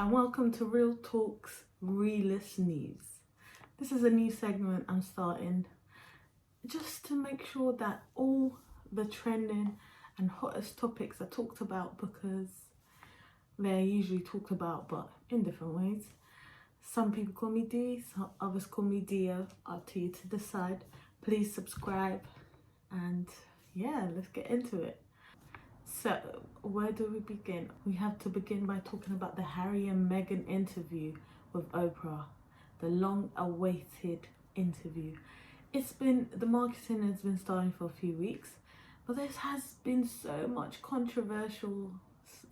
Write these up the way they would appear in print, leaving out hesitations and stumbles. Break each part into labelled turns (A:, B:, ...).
A: and welcome to Real Talk's Realist News. This is a new segment I'm starting just to make sure that all the trending and hottest topics are talked about, because they're usually talked about but in different ways. Some people call me D, some others call me Dio, up to you to decide. Please subscribe and yeah, let's get into it. So, where do we begin? We have to begin by talking about the Harry and Meghan interview with Oprah, the long-awaited interview. The marketing has been starting for a few weeks, but there has been so many controversial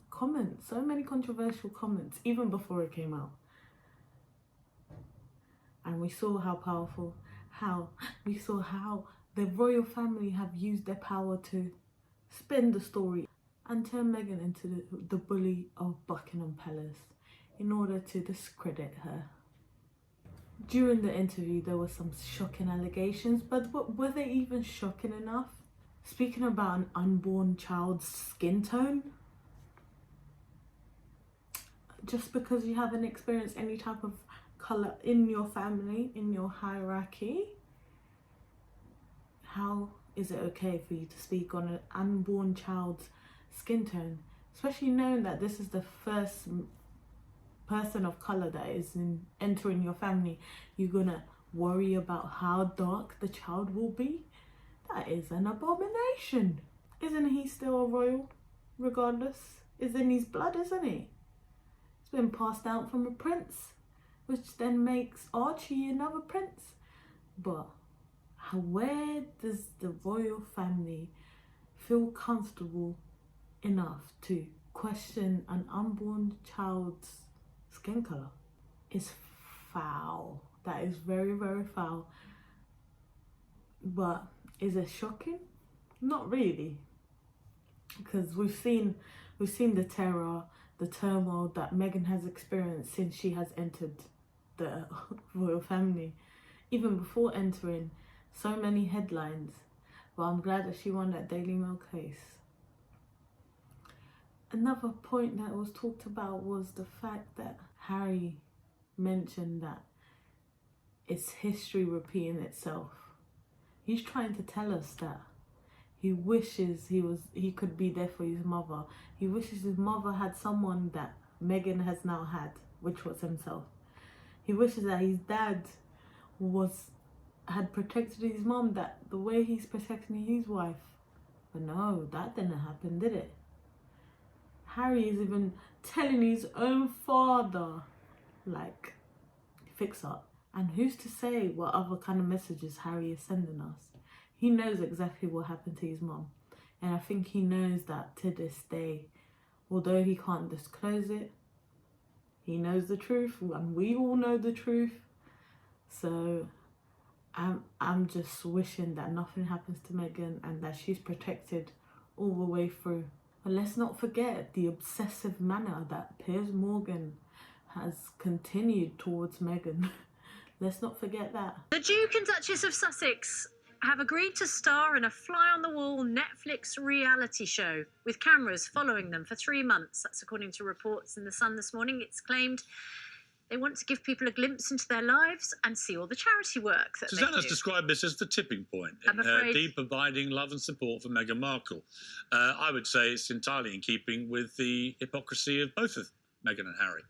A: comments, even before it came out. And we saw how the royal family have used their power to spin the story and turn Meghan into the bully of Buckingham Palace in order to discredit her. During the interview, there were some shocking allegations, but were they even shocking enough? Speaking about an unborn child's skin tone, just because you haven't experienced any type of colour in your family, in your hierarchy, how is it okay for you to speak on an unborn child's skin tone, especially knowing that this is the first person of colour that is entering your family? You're gonna worry about how dark the child will be? That is an abomination. Isn't he still a royal regardless? It's in his blood, isn't he? It's been passed down from a prince, which then makes Archie another prince. But where does the royal family feel comfortable enough to question an unborn child's skin colour? It's foul. That is very, very foul. But is it shocking? Not really, because we've seen the terror, the turmoil that Meghan has experienced since she has entered the royal family. Even before entering, so many headlines. But I'm glad that she won that Daily Mail case. Another point that was talked about was the fact that Harry mentioned that it's history repeating itself. He's trying to tell us that he wishes he could be there for his mother. He wishes his mother had someone that Meghan has now had, which was himself. He wishes that his dad had protected his mom that the way he's protecting his wife. But no, that didn't happen, did it? Harry is even telling his own father, like, fix up. And who's to say what other kind of messages Harry is sending us? He knows exactly what happened to his mom. And I think he knows that to this day, although he can't disclose it, he knows the truth, and we all know the truth. So I'm just wishing that nothing happens to Meghan and that she's protected all the way through. But let's not forget the obsessive manner that Piers Morgan has continued towards Meghan. Let's not forget that.
B: The Duke and Duchess of Sussex have agreed to star in a fly-on-the-wall Netflix reality show, with cameras following them for 3 months. That's according to reports in The Sun this morning. It's claimed they want to give people a glimpse into their lives and see all the charity work that they do.
C: Susanna's described this as the tipping point in her deep, abiding love and support for Meghan Markle. I would say it's entirely in keeping with the hypocrisy of both of Meghan and Harry.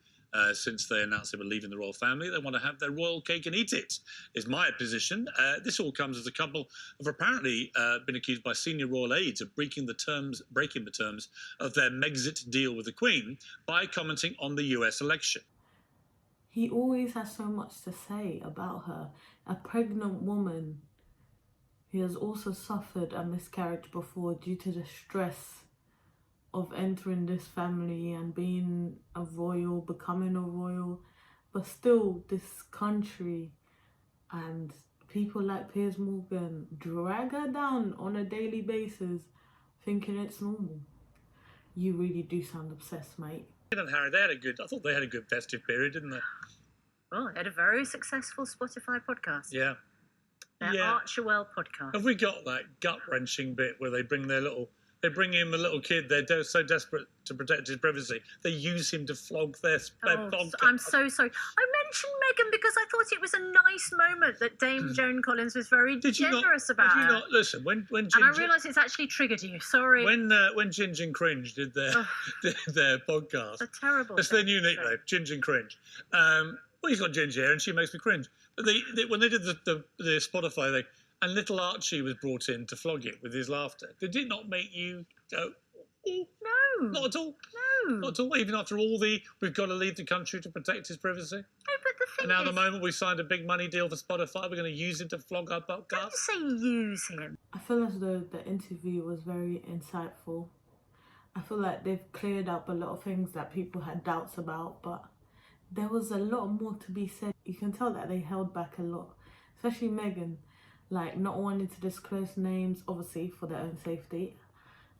C: Since they announced they were leaving the royal family, they want to have their royal cake and eat it, is my position. This all comes as a couple have apparently been accused by senior royal aides of breaking the terms of their Megxit deal with the Queen by commenting on the US election.
A: He always has so much to say about her. A pregnant woman who has also suffered a miscarriage before due to the stress of entering this family and being a royal, becoming a royal. But still, this country and people like Piers Morgan drag her down on a daily basis, thinking it's normal. You really do sound obsessed, mate.
C: And Harry, I thought they had a good festive period, didn't they?
B: Well, they had a very successful Spotify podcast.
C: Yeah.
B: Their Archerwell podcast.
C: Have we got that gut-wrenching bit where they bring their little They bring him a little kid. They're so desperate to protect his privacy. They use him to flog their podcast.
B: I'm so sorry. I mentioned Meghan because I thought it was a nice moment that Dame Joan Collins was very generous about.
C: Did you not listen when Ginger,
B: and I realise it's actually triggered you. Sorry.
C: When Ginger and Cringe did their podcast.
B: It's a terrible.
C: That's their new nickname, Ginger and Cringe. Well, you've got Ginger here, and she makes me cringe. But when they did the Spotify thing, and little Archie was brought in to flog it with his laughter, did it not make you go?
B: No.
C: Not at all.
B: No.
C: Not at all. Even after all we've got to leave the country to protect his privacy.
B: No, but the thing
C: and now
B: is,
C: the moment we signed a big money deal for Spotify, we're going to use him to flog our podcast.
B: Don't say use him.
A: I feel as though the interview was very insightful. I feel like they've cleared up a lot of things that people had doubts about, but there was a lot more to be said. You can tell that they held back a lot, especially Meghan, like not wanting to disclose names, obviously for their own safety.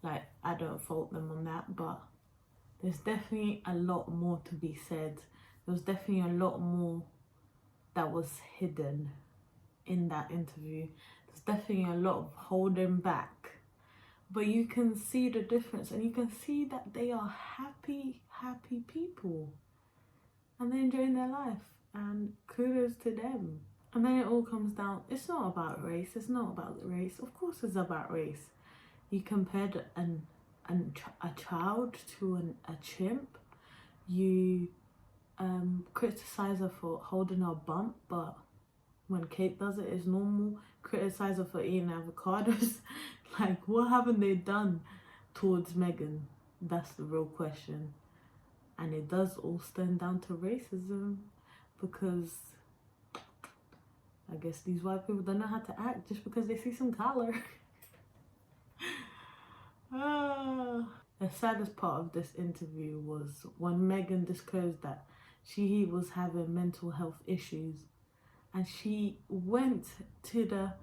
A: Like, I don't fault them on that, but there's definitely a lot more to be said. There was definitely a lot more that was hidden in that interview. There's definitely a lot of holding back. But you can see the difference, and you can see that they are happy people. And they're enjoying their life, and kudos to them. And then it all comes down, it's not about race, it's not about the race. Of course it's about race. You compared a child to a chimp. You criticize her for holding her bump, but when Kate does it, it's normal. Criticize her for eating avocados. Like, what haven't they done towards Meghan? That's the real question. And it does all stem down to racism, because I guess these white people don't know how to act just because they see some color. The saddest part of this interview was when Meghan disclosed that she was having mental health issues, and she went to the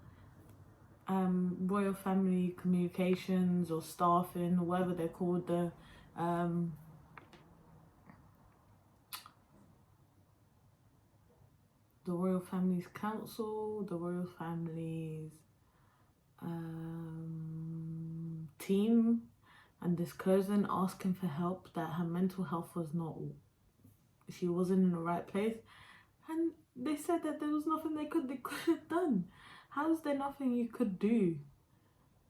A: royal family communications or staffing, or whatever they're called, the royal family's council, the royal family's team, and disclosing, asking for help, that her mental health was not, she wasn't in the right place. And they said that there was nothing they could have done. How is there nothing you could do?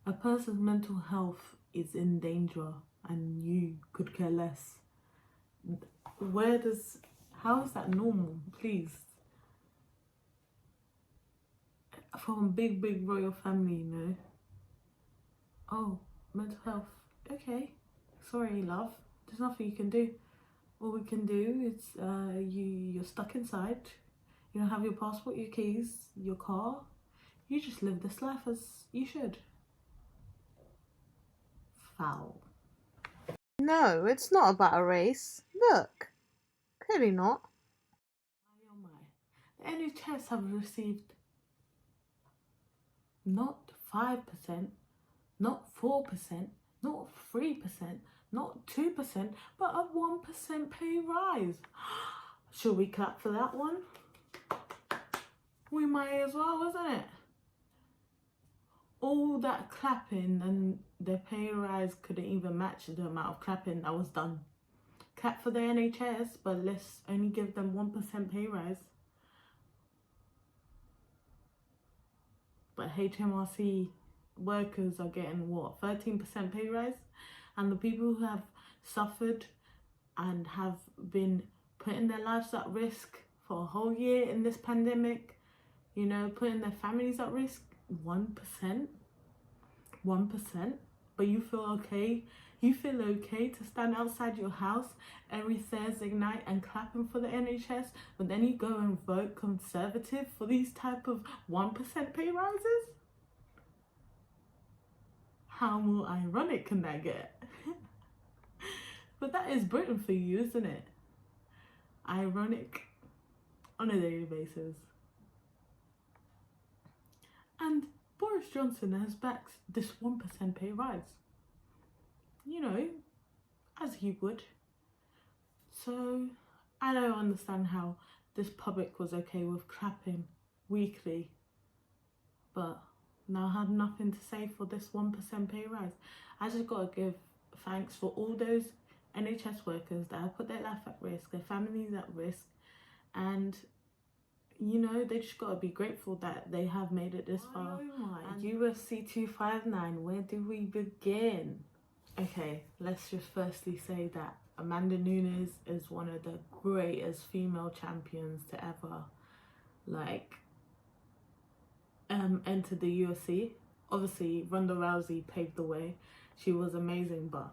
A: A person's mental health is in danger and you could care less. How is that normal, please? From a big royal family, you know. Oh, mental health. Okay, sorry, love. There's nothing you can do. All we can do is you're stuck inside. You don't have your passport, your keys, your car. You just live this life as you should. Foul.
D: No, it's not about a race. Look, clearly not.
A: Oh my. The NHS have received not 5%, not 4%, not 3%, not 2%, but a 1% pay rise. Should we clap for that one? We might as well, isn't it? All that clapping and the pay rise couldn't even match the amount of clapping that was done. Clap for the NHS, but let's only give them 1% pay rise. But HMRC workers are getting what, 13% pay rise? And the people who have suffered and have been putting their lives at risk for a whole year in this pandemic, you know, putting their families at risk, 1%, but you feel okay? You feel okay to stand outside your house every Thursday night and clapping for the NHS, but then you go and vote Conservative for these type of 1% pay rises? How more ironic can that get? But that is Britain for you, isn't it? Ironic on a daily basis. And Boris Johnson has backed this 1% pay rise. You know, as he would. So I don't understand how this public was okay with clapping weekly. But Now I have nothing to say for this 1% pay rise. I just gotta give thanks for all those NHS workers that have put their life at risk, their families at risk, and you know, they just gotta be grateful that they have made it this far. Oh my, and UFC 259, where do we begin? Okay, let's just firstly say that Amanda Nunes is one of the greatest female champions to ever, like, enter the UFC. Obviously, Ronda Rousey paved the way. She was amazing, but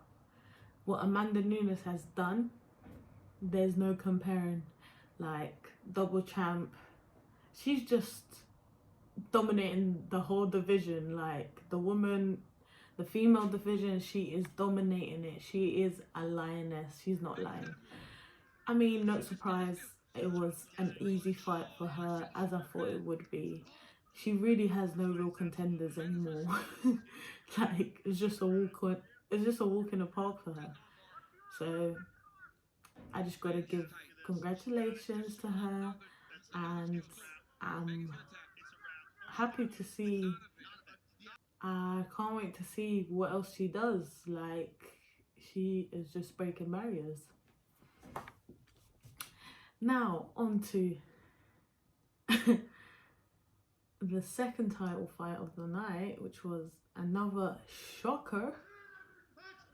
A: what Amanda Nunes has done, there's no comparing. Like, double champ, she's just dominating the whole division. Like, the female division, she is dominating it. She is a lioness. She's not lying. I mean, no surprise, it was an easy fight for her, as I thought it would be. She really has no real contenders anymore. Like, it's just a walk in the park for her. So I just gotta give congratulations to her, and I'm happy to see. I can't wait to see what else she does. Like, she is just breaking barriers. Now on to the second title fight of the night, which was another shocker.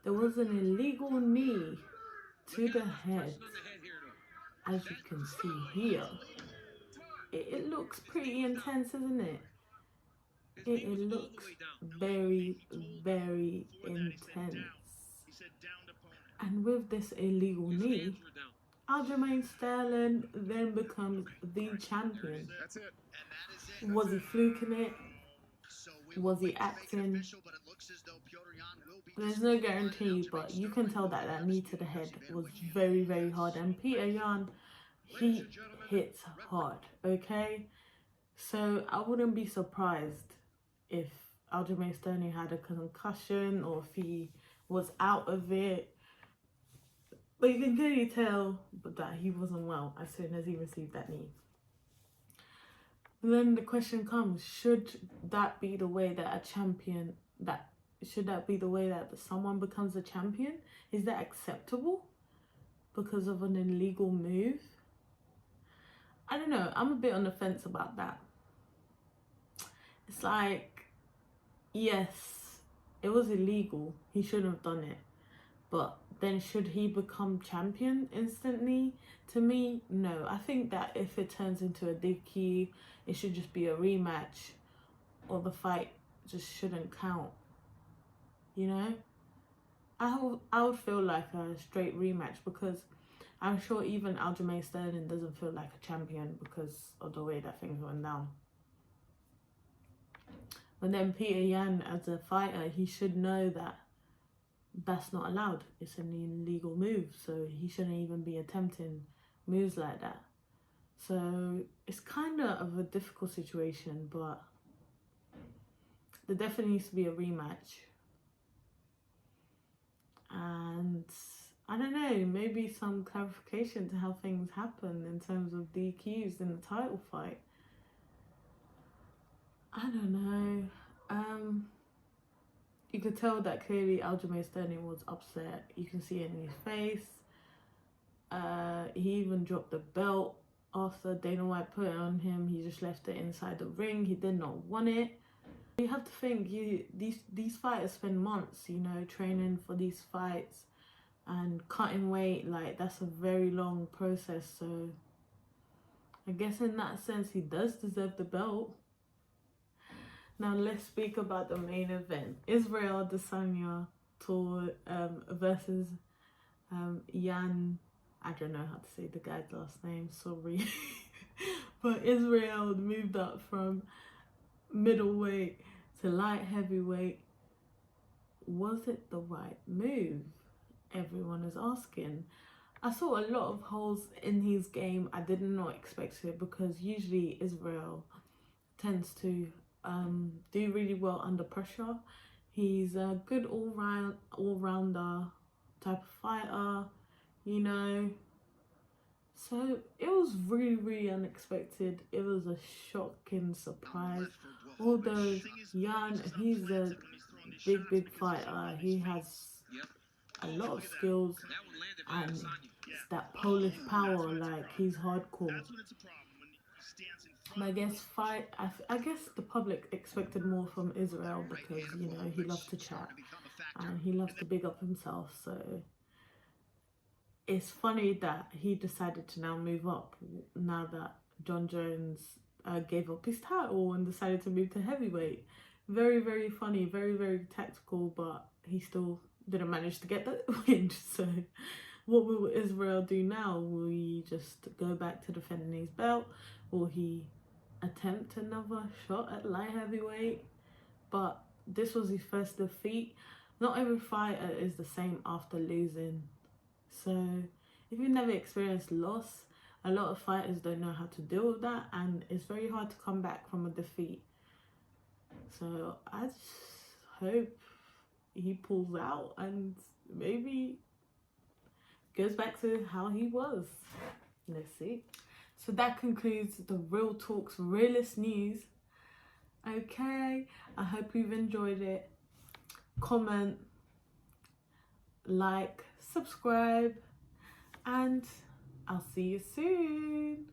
A: There was an illegal knee to the head, as you can see here. It looks pretty intense, isn't it? It looks very, very intense. And with this illegal knee, Aljamain Sterling then becomes the champion. Was he fluking it? Was he acting? There's no guarantee, but you can tell that that knee to the head was very, very hard. And Peter Yan, he hits hard, okay? So I wouldn't be surprised if Aljamain Sterling had a concussion or if he was out of it. But you can clearly tell that he wasn't well as soon as he received that knee. Then the question comes, should that be the way that someone becomes a champion? Is that acceptable because of an illegal move? I don't know. I'm a bit on the fence about that. It's like, yes, it was illegal. He shouldn't have done it. But then should he become champion instantly? To me, no. I think that if it turns into a DQ, it should just be a rematch, or the fight just shouldn't count. You know? I would feel like a straight rematch, because I'm sure even Aljamain Sterling doesn't feel like a champion because of the way that things went down. But then Peter Yan, as a fighter, he should know that that's not allowed. It's an illegal move, so he shouldn't even be attempting moves like that. So it's kind of a difficult situation, but there definitely needs to be a rematch. And I don't know, maybe some clarification to how things happen in terms of DQs in the title fight. I don't know. You could tell that clearly Aljamain Sterling was upset. You can see it in his face. He even dropped the belt after Dana White put it on him. He just left it inside the ring. He did not want it. You have to think, these fighters spend months, you know, training for these fights and cutting weight. Like, that's a very long process. So I guess in that sense, he does deserve the belt. Now let's speak about the main event. Israel Adesanya versus Yan. I don't know how to say the guy's last name, sorry. But Israel moved up from middleweight to light heavyweight. Was it the right move? Everyone is asking. I saw a lot of holes in his game. I did not expect it, because usually Israel tends to do really well under pressure. He's a good all-rounder type of fighter, you know. So it was really, really unexpected. It was a shocking surprise. although Jan, he's a big fighter, he has a lot of skills, and it's that Polish power, like he's hardcore. But I guess the public expected more from Israel because, you know, he loves to chat and he loves to big up himself. So it's funny that he decided to now move up now that John Jones gave up his title and decided to move to heavyweight. Very funny, very tactical, but he still didn't manage to get the win. So what will Israel do now? Will he just go back to defending his belt? Will he attempt another shot at light heavyweight? But this was his first defeat. Not every fighter is the same after losing. So if you've never experienced loss, a lot of fighters don't know how to deal with that, and it's very hard to come back from a defeat. So I just hope he pulls out and maybe goes back to how he was. Let's see. So that concludes the Real Talks Realist News. Okay, I hope you've enjoyed it. Comment, like, subscribe, and I'll see you soon.